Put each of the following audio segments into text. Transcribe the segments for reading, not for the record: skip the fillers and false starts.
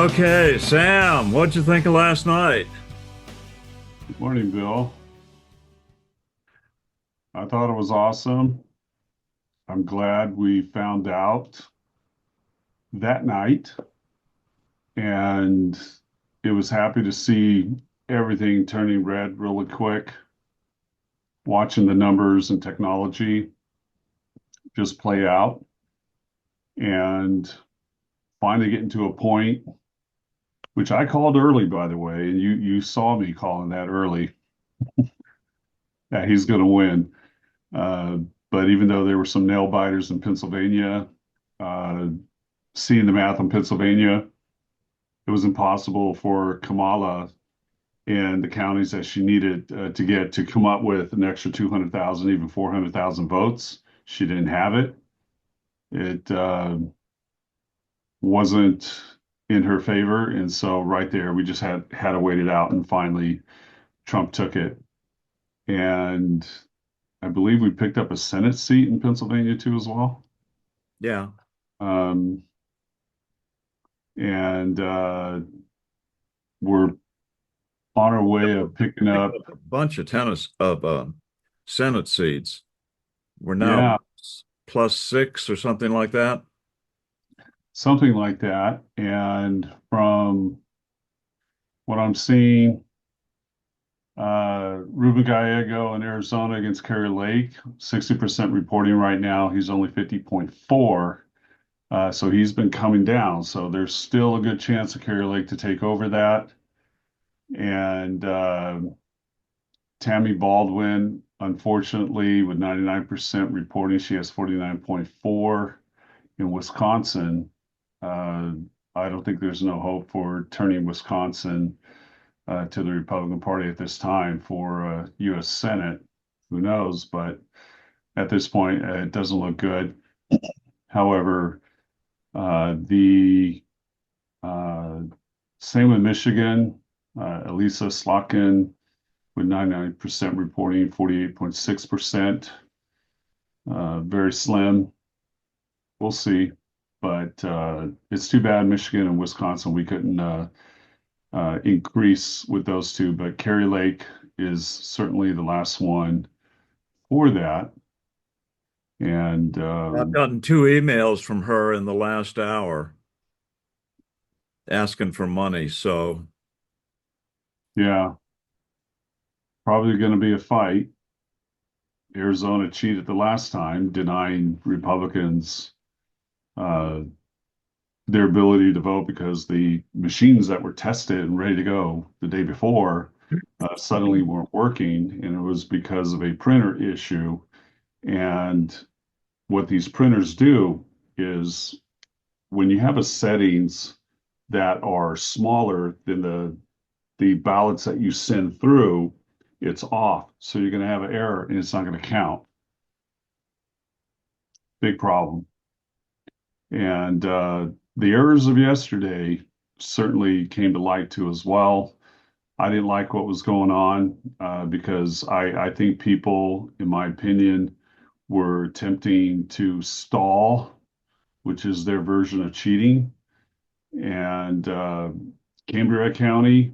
Okay, Sam, what'd you think of last night? Good morning, Bill. I thought it was awesome. I'm glad we found out that night, and it was happy to see everything turning red really quick, watching the numbers and technology just play out, and finally getting to a point, which I called early, by the way, and you saw me calling that early, that he's going to win. Uh, but even though there were some nail biters in Pennsylvania, uh, seeing the math in Pennsylvania, it was impossible for Kamala and the counties that she needed to get to come up with an extra 200,000, even 400,000 votes. She didn't have it. It wasn't in her favor, and so right there, we just had to wait it out, and finally, Trump took it. And I believe we picked up a Senate seat in Pennsylvania too, as well. Yeah, Um, and we're on our way of picking picked up, up a bunch of Senate seats. We're now yeah, plus six or something like that. something like that. And from what I'm seeing, Ruben Gallego in Arizona against Kerry Lake, 60% reporting right now. He's only 50.4. So he's been coming down. So there's still a good chance of Kerry Lake to take over that. And Tammy Baldwin, unfortunately, with 99% reporting, she has 49.4 in Wisconsin. Uh, I don't think there's no hope for turning Wisconsin to the Republican Party at this time for U.S. Senate. Who knows? But at this point, it doesn't look good. However, the uh, same with Michigan, Elisa Slotkin with 99% reporting, 48.6%. Very slim. We'll see. But it's too bad Michigan and Wisconsin, we couldn't increase with those two. But Kerry Lake is certainly the last one for that. And I've gotten two emails from her in the last hour asking for money. So, yeah, probably going to be a fight. Arizona cheated the last time, denying Republicans uh, their ability to vote because the machines that were tested and ready to go the day before suddenly weren't working, and it was because of a printer issue. And what these printers do is when you have a settings that are smaller than the ballots that you send through, it's off. So you're going to have an error and it's not going to count. Big problem. And the errors of yesterday certainly came to light too as well. I didn't like what was going on because I think people, in my opinion, were attempting to stall, which is their version of cheating. And Cambria County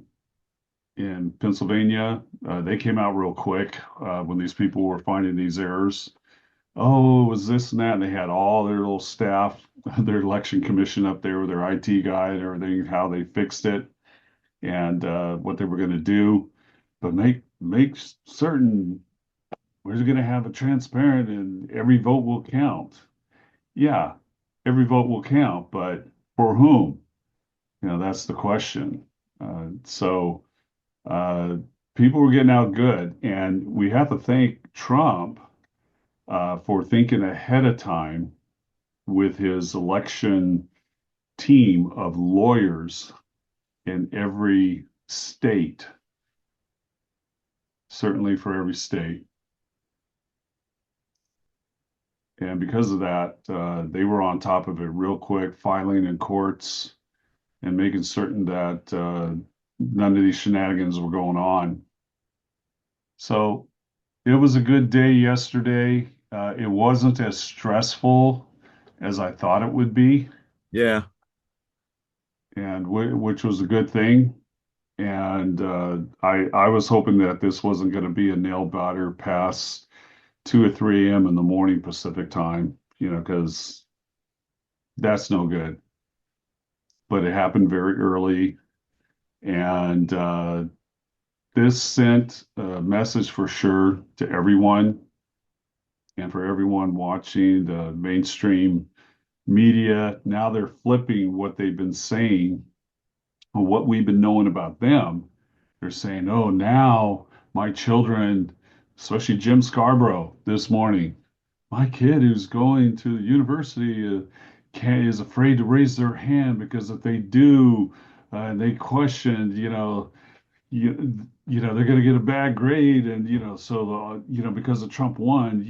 in Pennsylvania, they came out real quick when these people were finding these errors. Oh, it was this and that. And they had all their little staff, their election commission up there with their IT guy and everything, how they fixed it and what they were going to do. But make certain we're going to have a transparent and every vote will count. Yeah, every vote will count, but for whom? That's the question. So uh, people were getting out good, and we have to thank Trump for thinking ahead of time with his election team of lawyers in every state, certainly for every state. And because of that, they were on top of it real quick, filing in courts and making certain that none of these shenanigans were going on. So it was a good day yesterday. It wasn't as stressful as I thought it would be. yeah, and which was a good thing. And I was hoping that this wasn't going to be a nail biter past 2 or 3 a.m. in the morning Pacific time, because that's no good. But it happened very early, and this sent a message for sure to everyone and for everyone watching the mainstream media. Now they're flipping what they've been saying or what we've been knowing about them. They're saying, oh, now my children, especially Jim Scarborough this morning, my kid who's going to university is afraid to raise their hand because if they do, and they question, they're going to get a bad grade, and so because of Trump won,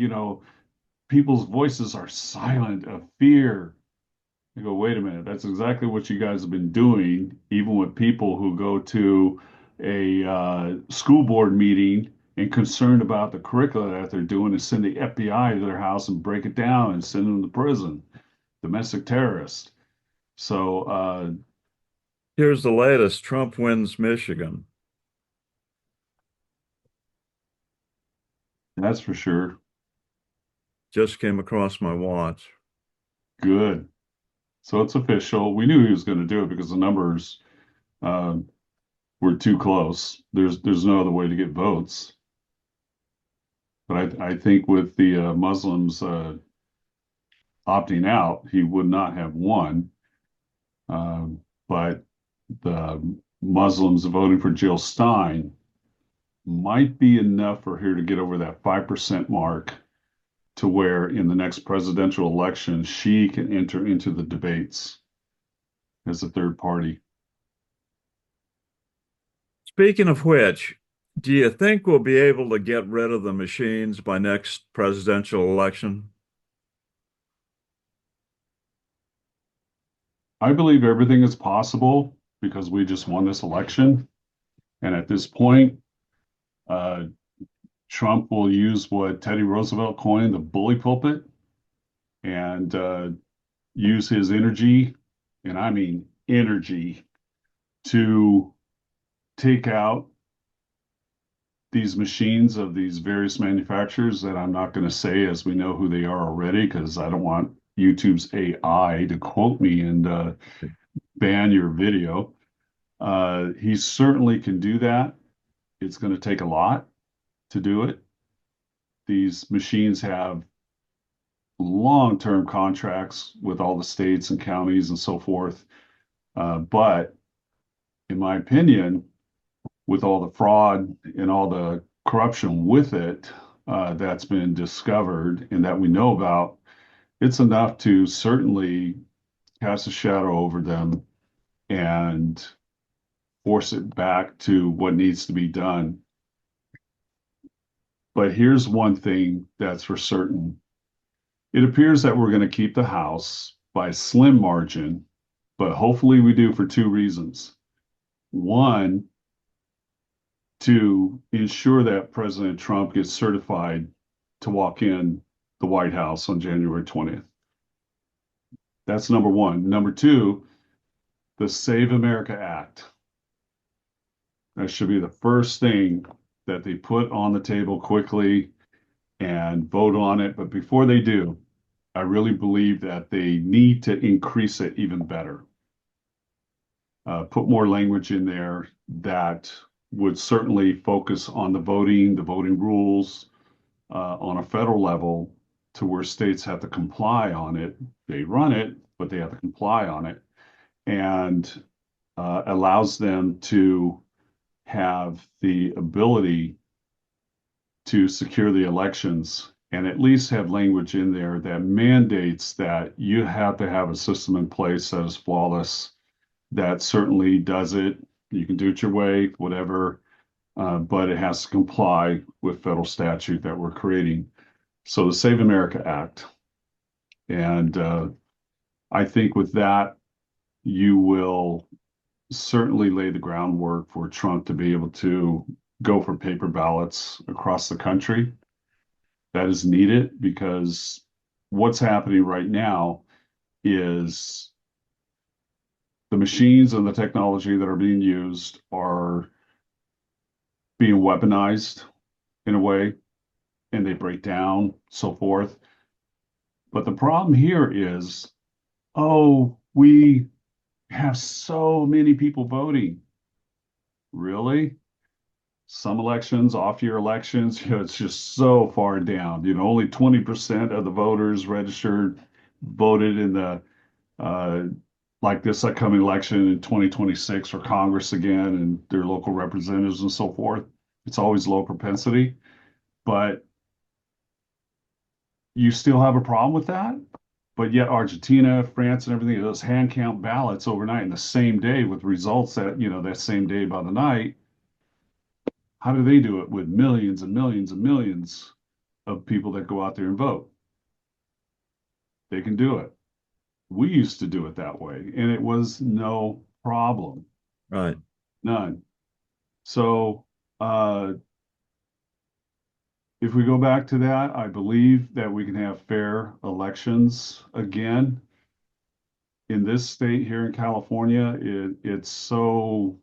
people's voices are silent of fear. You go, wait a minute, that's exactly what you guys have been doing, even with people who go to a school board meeting and concerned about the curricula that they're doing and send the FBI to their house and break it down and send them to prison, domestic terrorist. So Here's the latest. Trump wins Michigan. that's for sure. Just came across my watch. Good. So it's official. We knew he was going to do it because the numbers uh, were too close. There's no other way to get votes. But I think with the Muslims opting out, he would not have won. But the Muslims voting for Jill Stein might be enough for her to get over that 5% mark to where in the next presidential election, she can enter into the debates as a third party. Speaking of which, do you think we'll be able to get rid of the machines by next presidential election? I believe everything is possible because we just won this election. And at this point, uh, Trump will use what Teddy Roosevelt coined the bully pulpit and use his energy, and I mean energy, to take out these machines of these various manufacturers that I'm not going to say as we know who they are already because I don't want YouTube's AI to quote me and ban your video. He certainly can do that. It's going to take a lot to do it. These machines have long-term contracts with all the states and counties and so forth. But in my opinion, with all the fraud and all the corruption with it that's been discovered and that we know about, it's enough to certainly cast a shadow over them and force it back to what needs to be done. But here's one thing that's for certain. It appears that we're going to keep the House by a slim margin, but hopefully we do for two reasons. One, to ensure that President Trump gets certified to walk in the White House on January 20th. That's number one. Number two, the Save America Act. That should be the first thing that they put on the table quickly and vote on it. But before they do, I really believe that they need to increase it even better. Put more language in there that would certainly focus on the voting rules on a federal level to where states have to comply on it. They run it, but they have to comply on it, and allows them to have the ability to secure the elections and at least have language in there that mandates that you have to have a system in place that is flawless, that certainly does it. You can do it your way, whatever, but it has to comply with federal statute that we're creating. So the Save America Act. And I think with that, you will certainly lay the groundwork for Trump to be able to go for paper ballots across the country. That is needed because what's happening right now is the machines and the technology that are being used are being weaponized in a way, and they break down, so forth. But the problem here is, oh, we have so many people voting. Really? Some elections, off-year elections, it's just so far down. Only 20% of the voters registered voted in the uh, like this upcoming election in 2026 for Congress again and their local representatives and so forth. It's always low propensity, but you still have a problem with that. But yet Argentina, France, and everything, those hand count ballots overnight in the same day with results that same day by the night. How do they do it with millions and millions and millions of people that go out there and vote? They can do it. We used to do it that way, and it was no problem, Right. none. So, if we go back to that, I believe that we can have fair elections again. In this state here in California, it's so,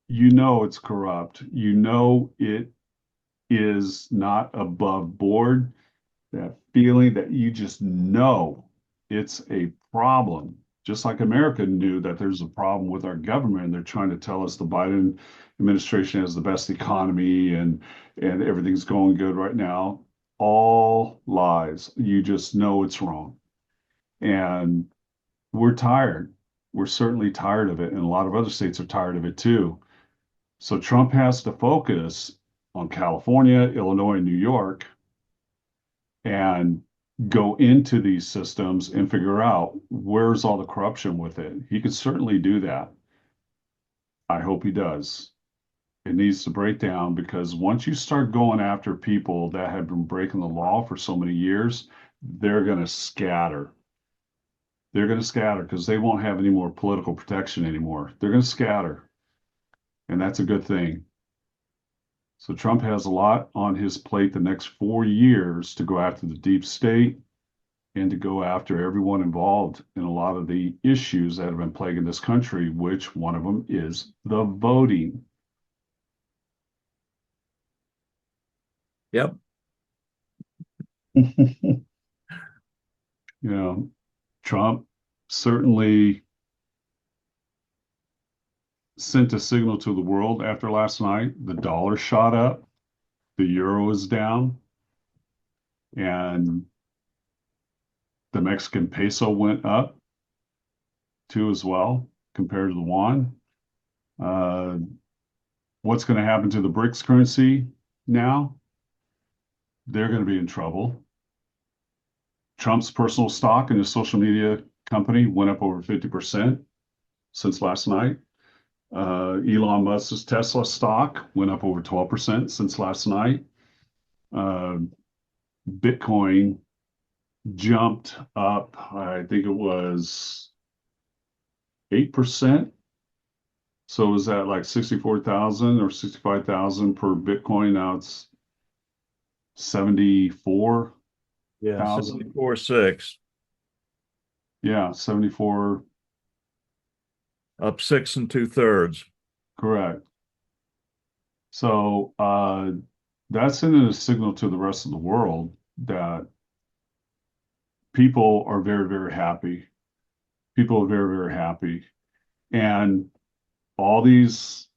it's corrupt. It is not above board. That feeling that you just know it's a problem. Just like America knew that there's a problem with our government, and they're trying to tell us the Biden administration has the best economy and everything's going good right now. All lies. You just know it's wrong. And we're tired. We're certainly tired of it. And a lot of other states are tired of it too. So Trump has to focus on California, Illinois, and New York and go into these systems and figure out where's all the corruption with it. He could certainly do that. I hope he does. It needs to break down because once you start going after people that have been breaking the law for so many years, they're going to scatter. They're going to scatter because they won't have any more political protection anymore. They're going to scatter, and that's a good thing. So Trump has a lot on his plate the next 4 years to go after the deep state and to go after everyone involved in a lot of the issues that have been plaguing this country, which one of them is the voting. Yep. You know, Trump certainly sent a signal to the world after last night. The dollar shot up, the euro is down, and the Mexican peso went up too as well compared to the yuan. Uh, what's going to happen to the BRICS currency now? They're going to be in trouble. Trump's personal stock in his social media company went up over 50% since last night. Elon Musk's Tesla stock went up over 12% since last night. Uh, Bitcoin jumped up, I think it was 8%. So is that like 64,000 or 65,000 per Bitcoin? Now it's 74,000. Yeah. 74.6, Yeah, 74. up 6 2/3. Correct. So that's sending a signal to the rest of the world that people are very, very happy. People are very, very happy. And all these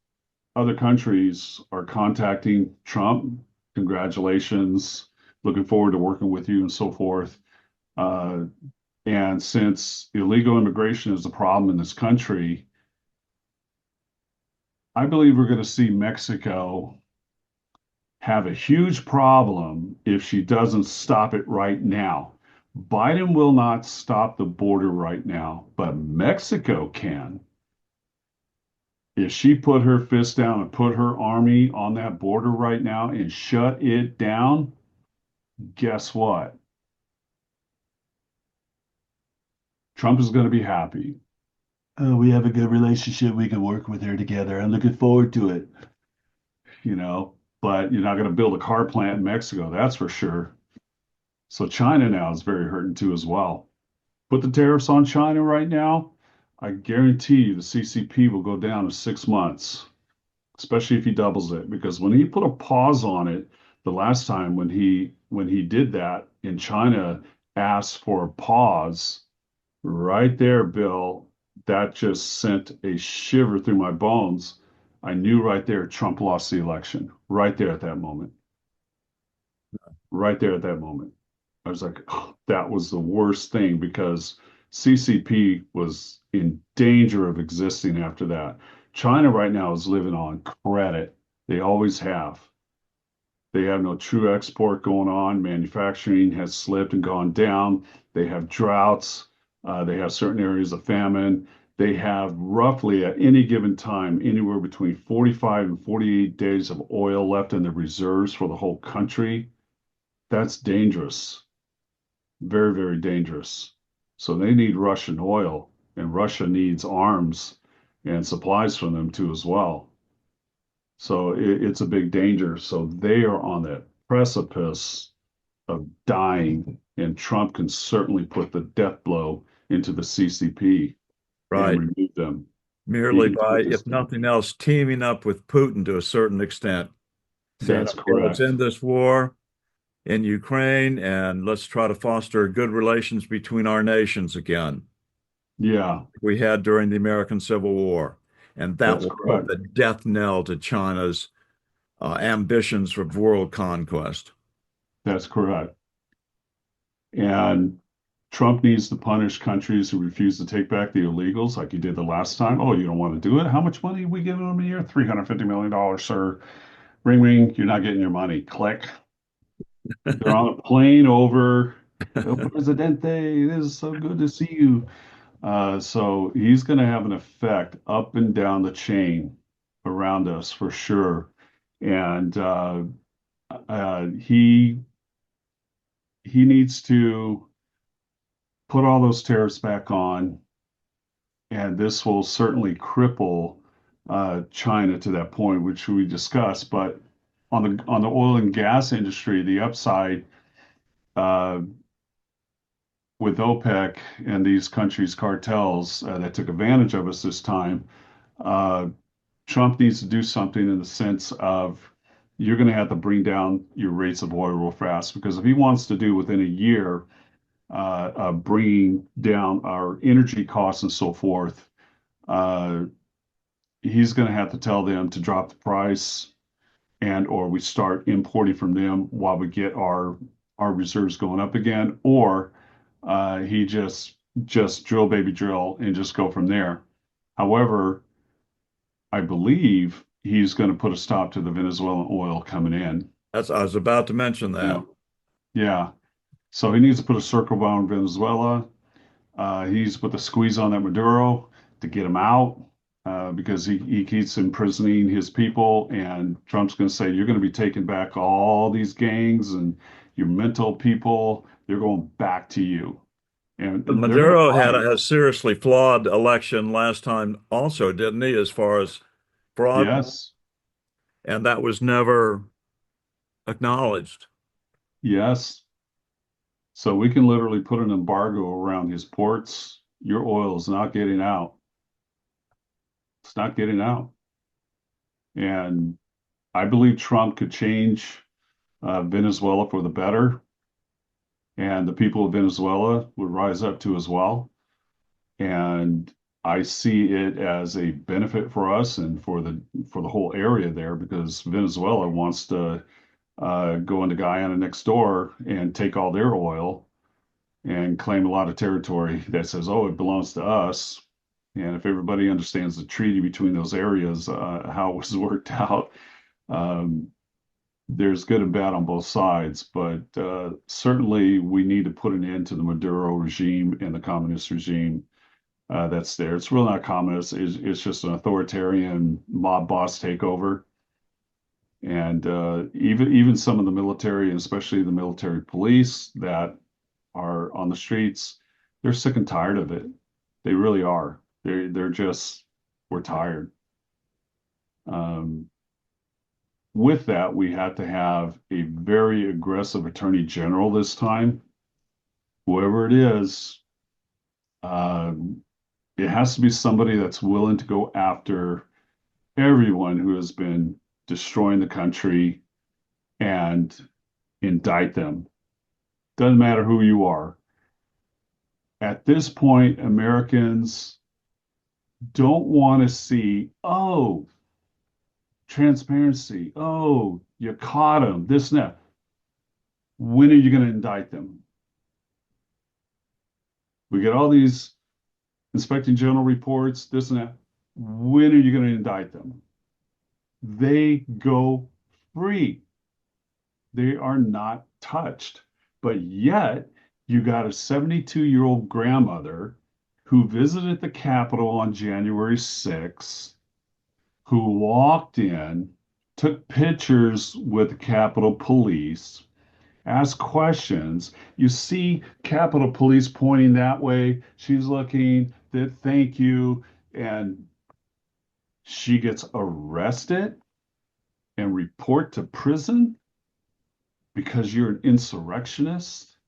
other countries are contacting Trump. Congratulations. Looking forward to working with you and so forth. Uh, and since illegal immigration is a problem in this country, I believe we're going to see Mexico have a huge problem if she doesn't stop it right now. Biden will not stop the border right now, but Mexico can. If she put her fist down and put her army on that border right now and shut it down, guess what? Trump is going to be happy. Oh, we have a good relationship. We can work with her together. I'm looking forward to it. You know, but you're not going to build a car plant in Mexico, that's for sure. So China now is very hurting too as well. Put the tariffs on China right now. I guarantee you the CCP will go down in 6 months, especially if he doubles it. Because when he put a pause on it the last time when he did that, and China asked for a pause, right there, Bill, that just sent a shiver through my bones. I knew right there Trump lost the election. Right there at that moment. Right there at that moment. I was like, oh, that was the worst thing because CCP was in danger of existing after that. China right now is living on credit. They always have. They have no true export going on. Manufacturing has slipped and gone down. They have droughts. They have certain areas of famine. They have roughly at any given time anywhere between 45 and 48 days of oil left in the reserves for the whole country. That's dangerous. Very, very dangerous. So they need Russian oil, and Russia needs arms and supplies from them too as well. So it's a big danger. So they are on the precipice of dying, and Trump can certainly put the death blow into the CCP and Right. remove them. He Merely can by, put this if down. nothing else, teaming up with Putin to a certain extent. Saying, That's okay, let's correct. end this war in Ukraine and let's try to foster good relations between our nations again. Yeah, We had during the American Civil War. And that that's will put correct. the death knell to China's ambitions for world conquest. That's correct. And Trump needs to punish countries who refuse to take back the illegals like he did the last time. Oh, you don't want to do it? How much money are we giving them a year? $350 million, sir. Ring, ring. You're not getting your money. Click. They're on a plane over. El Presidente, it is so good to see you. So he's going to have an effect up and down the chain around us for sure. And he needs to put all those tariffs back on, and this will certainly cripple China to that point, which we discussed. But on the oil and gas industry, the upside uh, with OPEC and these countries' cartels that took advantage of us this time, uh, Trump needs to do something in the sense of you're going to have to bring down your rates of oil real fast because if he wants to do within a year, bringing down our energy costs and so forth, uh, he's going to have to tell them to drop the price and or we start importing from them while we get our reserves going up again, or he just drill baby drill and just go from there. However, I believe he's going to put a stop to the Venezuelan oil coming in. I was about to mention Yeah, that. yeah. So he needs to put a circle around Venezuela. He needs to put the squeeze on that Maduro to get him out because he keeps imprisoning his people. And Trump's going to say, you're going to be taking back all these gangs and your mental people. They're going back to you. And But they're going to Maduro had fight. a seriously flawed election last time also, didn't he, as far as fraud? Yes, And that was never acknowledged. yes. So we can literally put an embargo around his ports. Your oil is not getting out. It's not getting out. And I believe Trump could change Venezuela for the better, and the people of Venezuela would rise up to as well. And I see it as a benefit for us and for the whole area there because Venezuela wants to go into Guyana next door and take all their oil and claim a lot of territory that says, oh, it belongs to us. And if everybody understands the treaty between those areas, how it was worked out, um, there's good and bad on both sides. But certainly we need to put an end to the Maduro regime and the communist regime that's there. It's really not communist. It's just an authoritarian mob boss takeover. And even some of the military, and especially the military police that are on the streets, they're sick and tired of it. They really are. They're just we're tired. Um, with that, we had to have a very aggressive attorney general this time. Whoever it is, um, It has to be somebody that's willing to go after everyone who has been destroying the country and indict them. Doesn't matter who you are. At this point, Americans don't want to see, oh, transparency. Oh, you caught them, this and that. When are you going to indict them? We get all these inspecting general reports, this and that. When are you going to indict them? They go free. They are not touched. But yet, you got a 72-year-old grandmother who visited the Capitol on January 6th, who walked in, took pictures with the Capitol Police, asked questions. You see Capitol Police pointing that way. She's looking, that thank you. And she gets arrested and report to prison because you're an insurrectionist.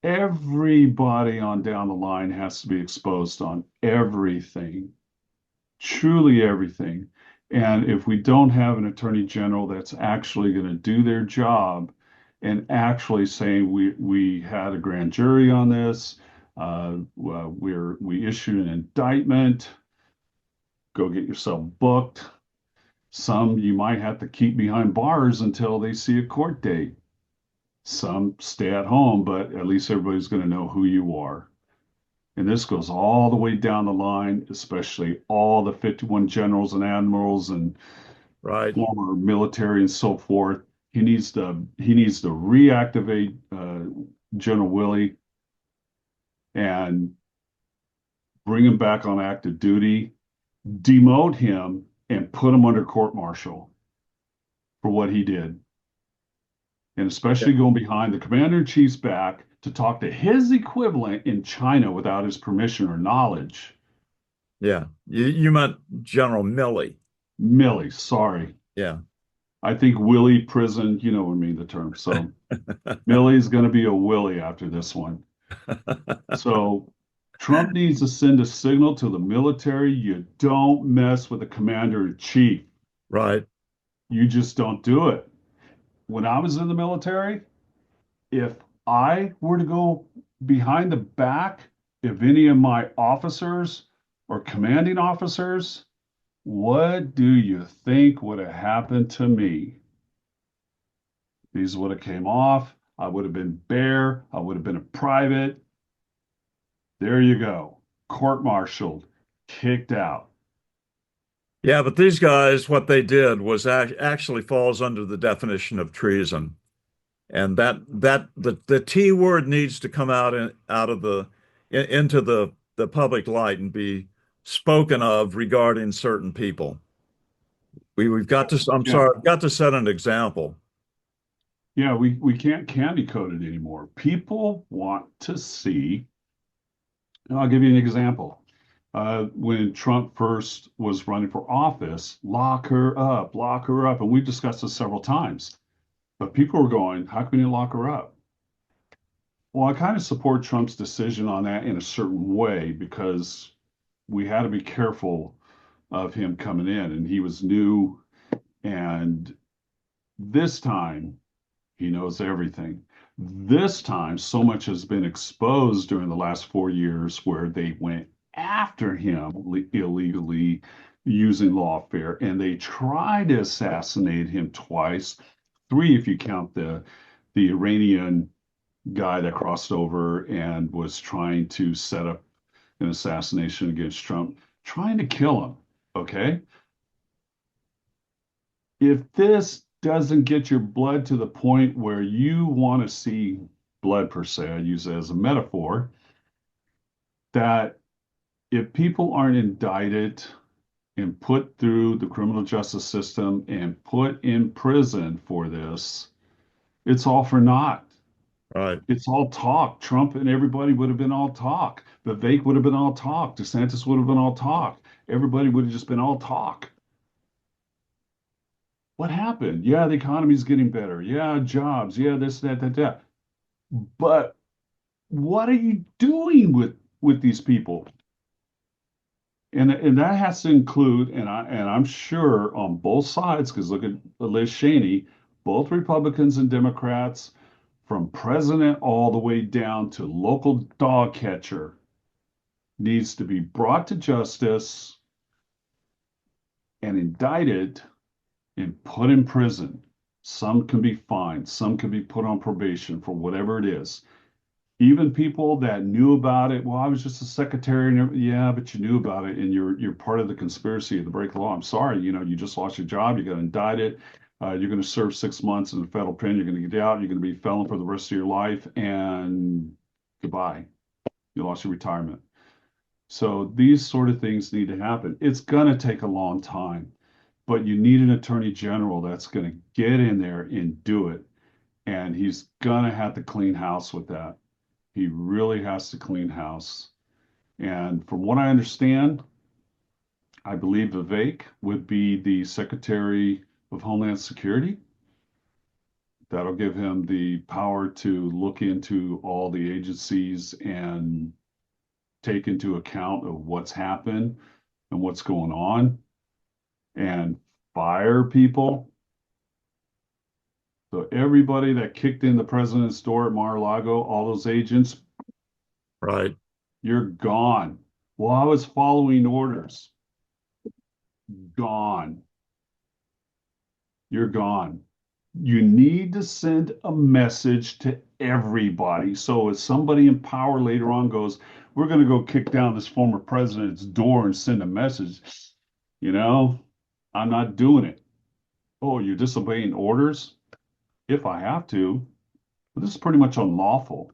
Everybody on down the line has to be exposed on everything, truly everything. And if we don't have an attorney general that's actually going to do their job and actually saying we had a grand jury on this, well, we issued an indictment, go get yourself booked. Some you might have to keep behind bars until they see a court date. Some stay at home, but at least everybody's going to know who you are. And this goes all the way down the line, especially all the 51 generals and admirals and Right. former military and so forth. He needs to reactivate General Willey and bring him back on active duty, demote him, and put him under court martial for what he did. And especially going behind the commander in chief's back to talk to his equivalent in China without his permission or knowledge. Yeah. You meant General Milley. Milley, sorry. Yeah. I think Willie prison, you know what I mean, the term. So Milley's going to be a Willie after this one. So Trump needs to send a signal to the military. You don't mess with the commander in chief. Right. You just don't do it. When I was in the military, if I were to go behind the back of any of my officers or commanding officers, what do you think would have happened to me? These would have came off. I would have been bare. I would have been a private. There you go. Court-martialed, kicked out. Yeah, but these guys, what they did was actually falls under the definition of treason. And the T word needs to come out of into the public light and be spoken of regarding certain people. We've got to, I'm Yeah, sorry, we've got to set an example. yeah, we can't candy coat it anymore. People want to see, and I'll give you an example. When Trump first was running for office, lock her up, lock her up. And we've discussed this several times. But people were going, how can you lock her up? Well, I kind of support Trump's decision on that in a certain way because we had to be careful of him coming in and he was new. And this time, he knows everything. This time, so much has been exposed during the last 4 years where they went after him illegally using lawfare and they tried to assassinate him twice, three if you count the Iranian guy that crossed over and was trying to set up an assassination against Trump, trying to kill him. Okay. If this doesn't get your blood to the point where you want to see blood per se, I use it as a metaphor, that if people aren't indicted and put through the criminal justice system and put in prison for this, it's all for naught. Right. It's all talk. Trump and everybody would have been all talk. Vivek would have been all talk. DeSantis would have been all talk. Everybody would have just been all talk. What happened? Yeah, the economy's getting better. Yeah, jobs. Yeah, this, that. But what are you doing with these people? And that has to include, I'm sure on both sides, because look at Liz Cheney, both Republicans and Democrats, from president all the way down to local dog catcher, needs to be brought to justice and indicted and put in prison. Some can be fined, some can be put on probation for whatever it is. Even people that knew about it, well, I was just a secretary, and yeah, but you knew about it, and you're part of the conspiracy to break the law. I'm sorry, you just lost your job, you got indicted, you're going to serve 6 months in the federal pen, you're going to get out, you're going to be a felon for the rest of your life, and goodbye. You lost your retirement. So these sort of things need to happen. It's going to take a long time, but you need an attorney general that's going to get in there and do it. And he's going to have to clean house with that. He really has to clean house. And from what I understand, I believe Vivek would be the Secretary of Homeland Security. That'll give him the power to look into all the agencies and take into account of what's happened and what's going on and fire people. So everybody that kicked in the president's door at Mar-a-Lago, all those agents, Right. you're gone. Well, I was following orders. Gone. You're gone. You need to send a message to everybody. So if somebody in power later on goes, we're going to go kick down this former president's door and send a message, you know, I'm not doing it. Oh, you're disobeying orders? If I have to, but this is pretty much unlawful.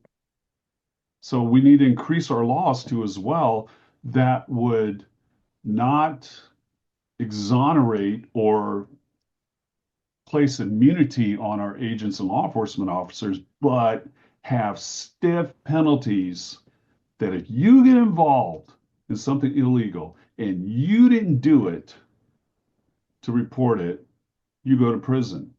So we need to increase our laws too as well that would not exonerate or place immunity on our agents and law enforcement officers, but have stiff penalties that if you get involved in something illegal and you didn't do it to report it, you go to prison.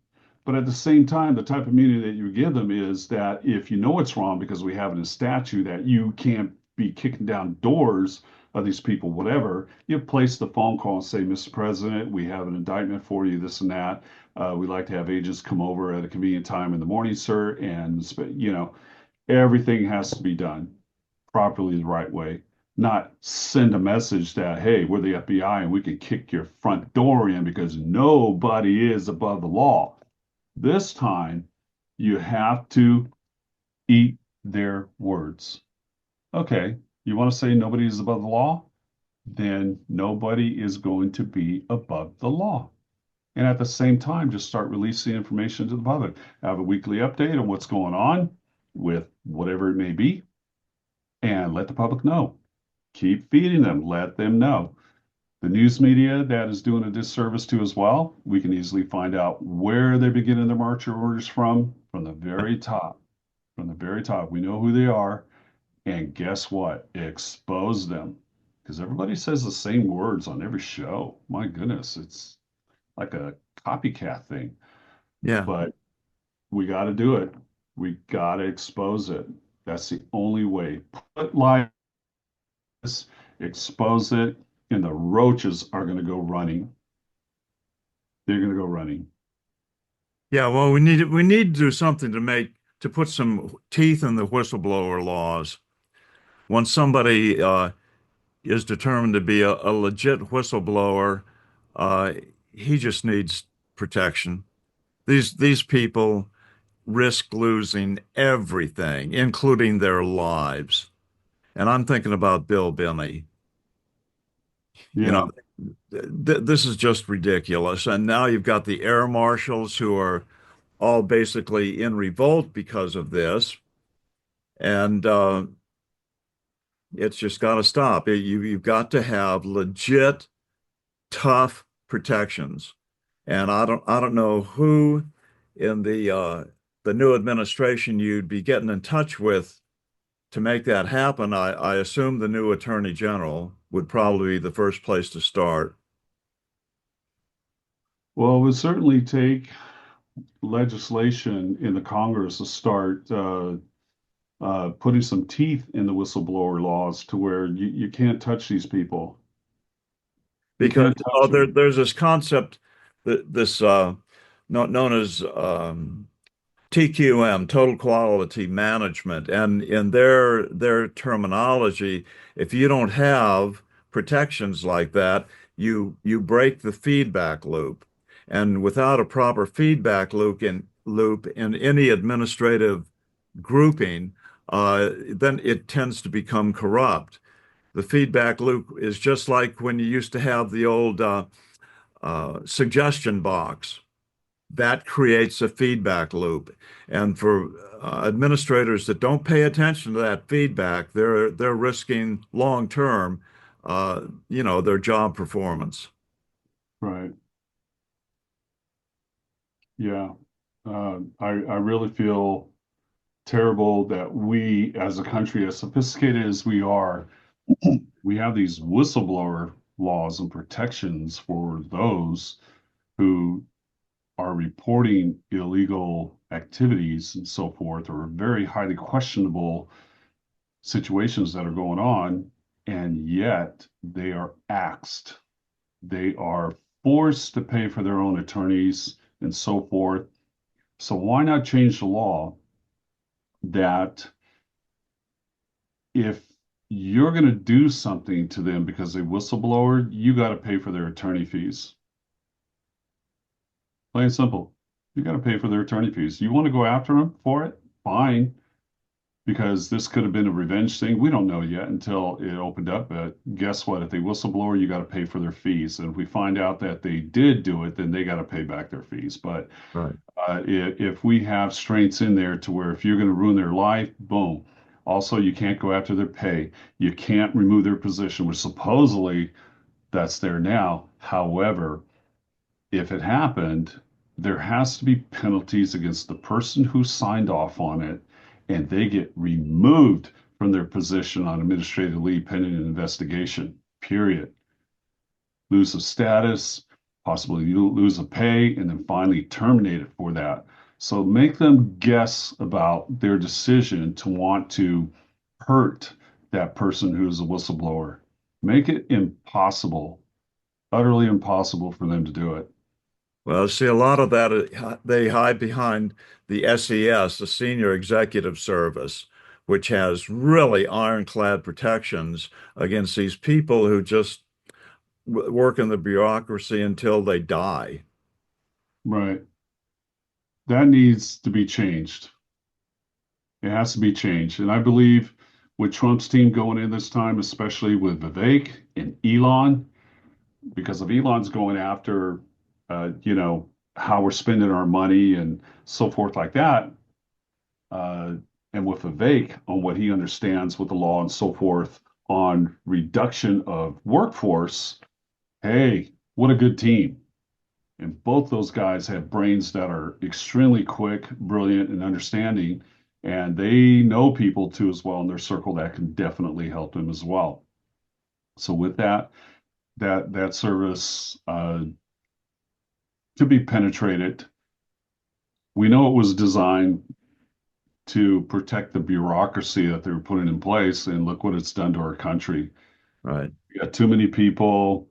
But at the same time, the type of immunity that you give them is that if you know it's wrong, because we have in a statute that you can't be kicking down doors of these people, whatever, you place the phone call and say, Mr. President, we have an indictment for you, this and that. We'd like to have agents come over at a convenient time in the morning, sir. And, everything has to be done properly the right way, not send a message that, hey, we're the FBI and we can kick your front door in because nobody is above the law. This time, you have to eat their words. Okay, you want to say nobody is above the law? Then nobody is going to be above the law. And at the same time, just start releasing information to the public. Have a weekly update on what's going on with whatever it may be, and let the public know. Keep feeding them, let them know. The news media that is doing a disservice to as well, we can easily find out where they're getting their marching orders from the very top. From the very top, we know who they are. And guess what? Expose them. Because everybody says the same words on every show. My goodness, it's like a copycat thing. Yeah. But we got to do it. We got to expose it. That's the only way. Put lies, expose it, and the roaches are going to go running. They're going to go running. Yeah. Well, we need to do something to put some teeth in the whistleblower laws. When somebody is determined to be a legit whistleblower, uh, he just needs protection. These people risk losing everything, including their lives. And I'm thinking about Bill Binney. You know, Yeah. this is just ridiculous. And now you've got the air marshals who are all basically in revolt because of this. And it's just got to stop. You've got to have legit, tough protections. And I don't know who in the new administration you'd be getting in touch with to make that happen. I assume the new attorney general would probably be the first place to start. Well, it would certainly take legislation in the Congress to start putting some teeth in the whistleblower laws to where you can't touch these people. You because can't touch them. there's this concept that this known as TQM, total quality management, and in their terminology, if you don't have protections like that, you break the feedback loop, and without a proper feedback loop in any administrative grouping, then it tends to become corrupt. The feedback loop is just like when you used to have the old suggestion box. That creates a feedback loop. And for administrators that don't pay attention to that feedback, they're risking long term, their job performance. Right. Yeah. I really feel terrible that we, as a country, as sophisticated as we are, we have these whistleblower laws and protections for those who are reporting illegal activities and so forth, or very highly questionable situations that are going on, and yet they are axed. They are forced to pay for their own attorneys and so forth. So why not change the law that if you're going to do something to them because they whistleblower, you got to pay for their attorney fees. Plain and simple. You got to pay for their attorney fees. You want to go after them for it? Fine, because this could have been a revenge thing. We don't know yet until it opened up. But guess what? If they whistleblower, you got to pay for their fees. And if we find out that they did do it, then they got to pay back their fees. But Right. if we have strengths in there to where if you're going to ruin their life, boom. Also, you can't go after their pay. You can't remove their position, which supposedly that's there now. However, if it happened, there has to be penalties against the person who signed off on it, and they get removed from their position on administrative leave pending an investigation, period. Lose of status, possibly you lose a pay, and then finally terminate it for that. So make them guess about their decision to want to hurt that person who's a whistleblower. Make it impossible, utterly impossible for them to do it. Well, see, a lot of that they hide behind the SES, the Senior Executive Service, which has really ironclad protections against these people who just work in the bureaucracy until they die. Right. That needs to be changed. It has to be changed. And I believe with Trump's team going in this time, especially with Vivek and Elon, because of Elon's going after, how we're spending our money and so forth like that. Uh, and with Vivek on what he understands with the law and so forth on reduction of workforce, hey, what a good team. And both those guys have brains that are extremely quick, brilliant, and understanding. And they know people too as well in their circle that can definitely help them as well. So with that service to be penetrated, we know it was designed to protect the bureaucracy that they were putting in place, and look what it's done to our country. Right. We got too many people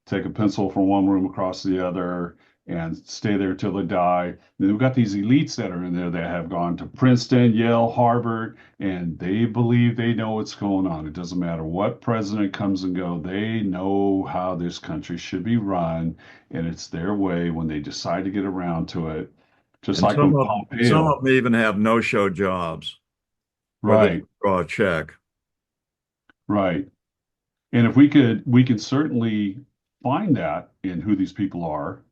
take a pencil from one room across the other and stay there till they die. And then we've got these elites that are in there that have gone to Princeton, Yale, Harvard, and they believe they know what's going on. It doesn't matter what president comes and go. They know how this country should be run, and it's their way when they decide to get around to it. Just And like some when of some Pompeo, of them even have no-show jobs where they right, draw a check. right. And if we can certainly find that in who these people are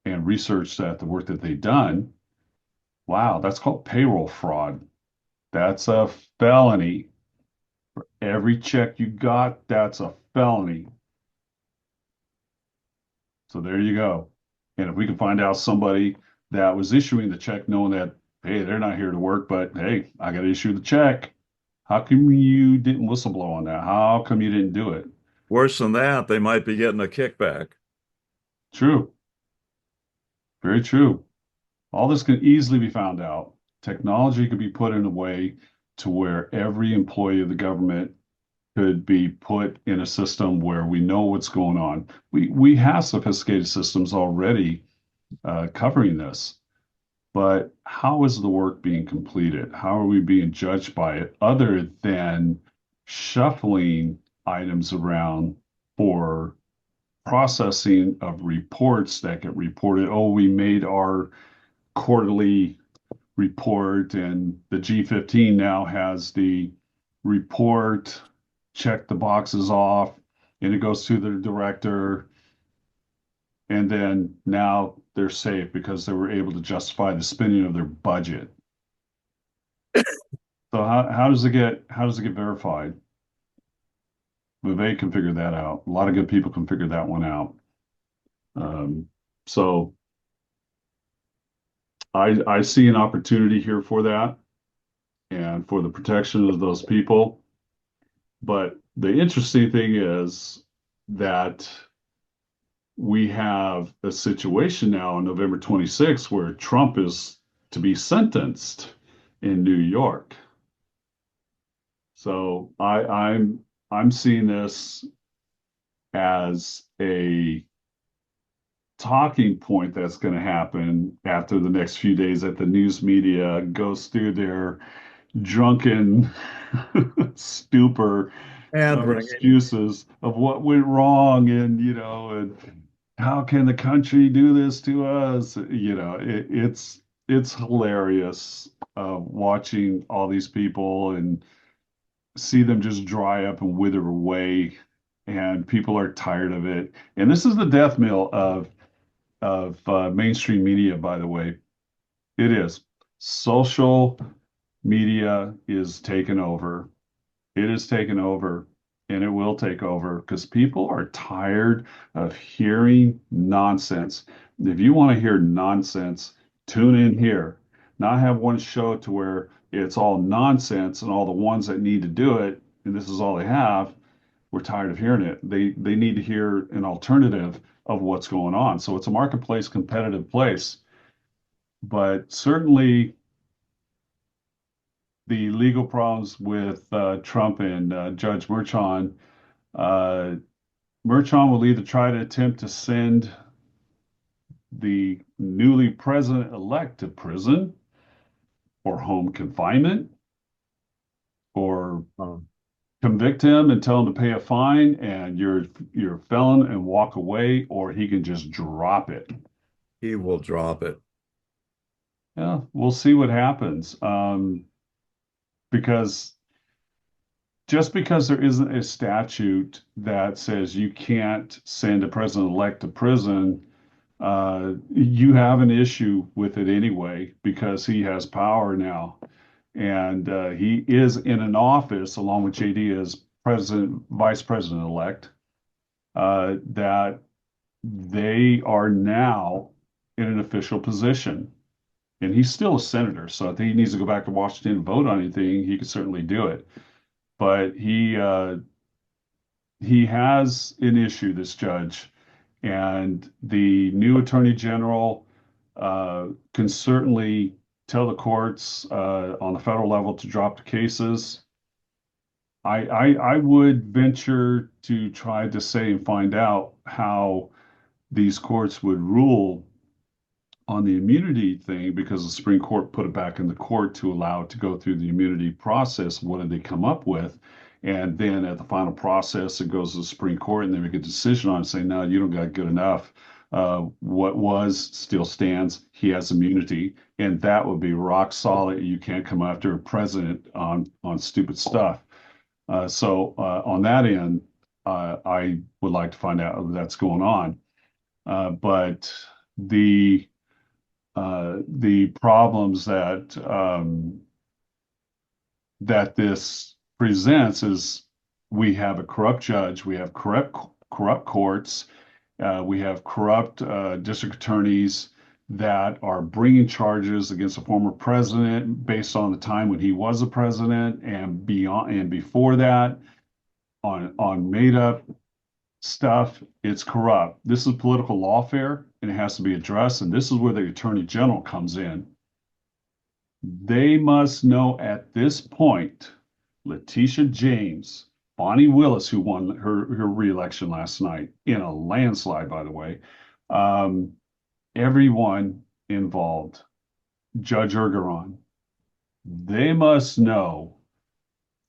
and research that the work that they've done. Wow, that's called payroll fraud. That's a felony. Every check you got, that's a felony. So there you go. And if we can find out somebody that was issuing the check knowing that, hey, they're not here to work, but hey, I got to issue the check. How come you didn't whistleblow on that? How come you didn't do it? Worse than that, they might be getting a kickback. True. Very true. All this can easily be found out. Technology could be put in a way to where every employee of the government could be put in a system where we know what's going on. We have sophisticated systems already covering this, but how is the work being completed? How are we being judged by it other than shuffling items around for processing of reports that get reported? Oh, we made our quarterly report, and the G15 now has the report, check the boxes off, and it goes to the director. And then now they're safe because they were able to justify the spending of their budget. So how does it get verified? Vivek can figure that out. A lot of good people can figure that one out. Um, so I see an opportunity here for that and for the protection of those people. But the interesting thing is that we have a situation now on November 26th where Trump is to be sentenced in New York. So I'm seeing this as a talking point that's going to happen after the next few days that the news media goes through their drunken stupor And of bringing excuses of what went wrong, and and how can the country do this to us? It's hilarious watching all these people and see them just dry up and wither away, and people are tired of it. And this is the death knell of mainstream media, by the way. It is. Social media is taken over. It is taken over, and it will take over because people are tired of hearing nonsense. If you want to hear nonsense, tune in here. Not have one show to where it's all nonsense and all the ones that need to do it, and this is all they have. We're tired of hearing it. They need to hear an alternative of what's going on. So it's a marketplace, competitive place. But certainly the legal problems with Trump and Judge Merchan, uh, Merchan will either try to attempt to send the newly president-elect to prison or home confinement, or um, convict him and tell him to pay a fine and you're a felon and walk away, or he can just drop it. he will drop it. Yeah, we'll see what happens. Because just because there isn't a statute that says you can't send a president-elect to prison, you have an issue with it anyway because he has power now. And he is in an office along with JD as president, vice president-elect, that they are now in an official position. And he's still a senator, so if he needs to go back to Washington and vote on anything, he could certainly do it. But he has an issue, this judge, and the new attorney general can certainly tell the courts on the federal level to drop the cases. I would venture to try to say and find out how these courts would rule on the immunity thing, because the Supreme Court put it back in the court to allow it to go through the immunity process. What did they come up with? And then at the final process, it goes to the Supreme Court and they make a decision on it saying, no, you don't got good enough. What was still stands. He has immunity. And that would be rock solid. You can't come after a president on stupid stuff. So on that end, I would like to find out if that's going on. But the problems that this presents is we have a corrupt judge, we have corrupt courts, we have corrupt district attorneys that are bringing charges against a former president based on the time when he was a president and beyond and before that on made up stuff. It's corrupt. This is political lawfare and it has to be addressed. And this is where the attorney general comes in. They must know at this point, Letitia James, Bonnie Willis, who won her reelection last night in a landslide, by the way. Um, Everyone involved, Judge Ergeron, they must know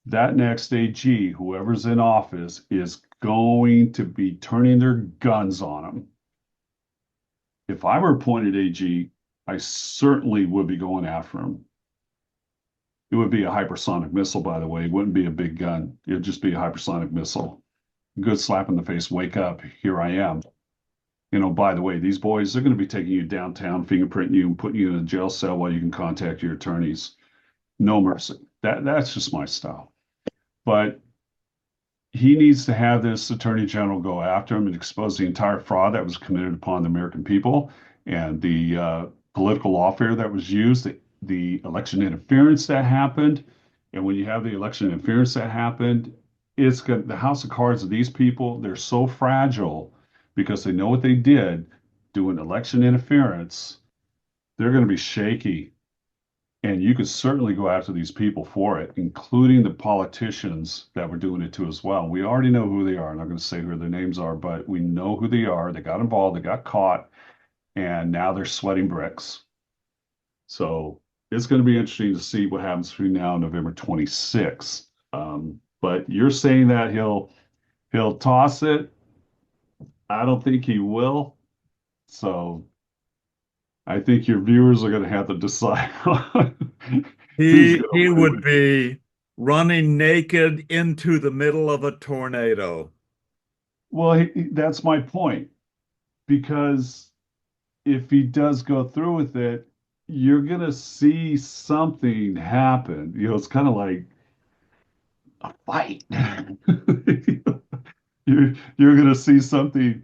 that next AG, whoever's in office, is going to be turning their guns on them. If I were appointed AG, I certainly would be going after him. It would be a hypersonic missile, by the way. It wouldn't be a big gun. It would just be a hypersonic missile. Good slap in the face. Wake up. Here I am. By the way, these boys, they're going to be taking you downtown, fingerprinting you, and putting you in a jail cell while you can contact your attorneys. No mercy. That's just my style. But he needs to have this attorney general go after him and expose the entire fraud that was committed upon the American people and the political lawfare that was used, the election interference that happened. And when you have the election interference that happened, it's got the house of cards of these people. They're so fragile because they know what they did doing election interference. They're going to be shaky. And you could certainly go after these people for it, including the politicians that were doing it too as well. We already know who they are. I'm not going to say who their names are, but we know who they are. They got involved, they got caught, and now they're sweating bricks. So it's going to be interesting to see what happens between now and November 26th. But you're saying that he'll toss it. I don't think he will. So I think your viewers are going to have to decide who's He going he to win. would be running naked into the middle of a tornado. Well, that's my point. Because if he does go through with it, you're going to see something happen. It's kind of like a fight. You're going to see something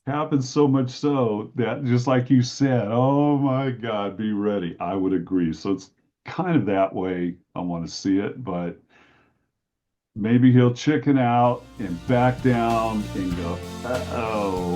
happen so much so that just like you said, oh my God, be ready. I would agree. So it's kind of that way I want to see it, but maybe he'll chicken out and back down and go, uh-oh,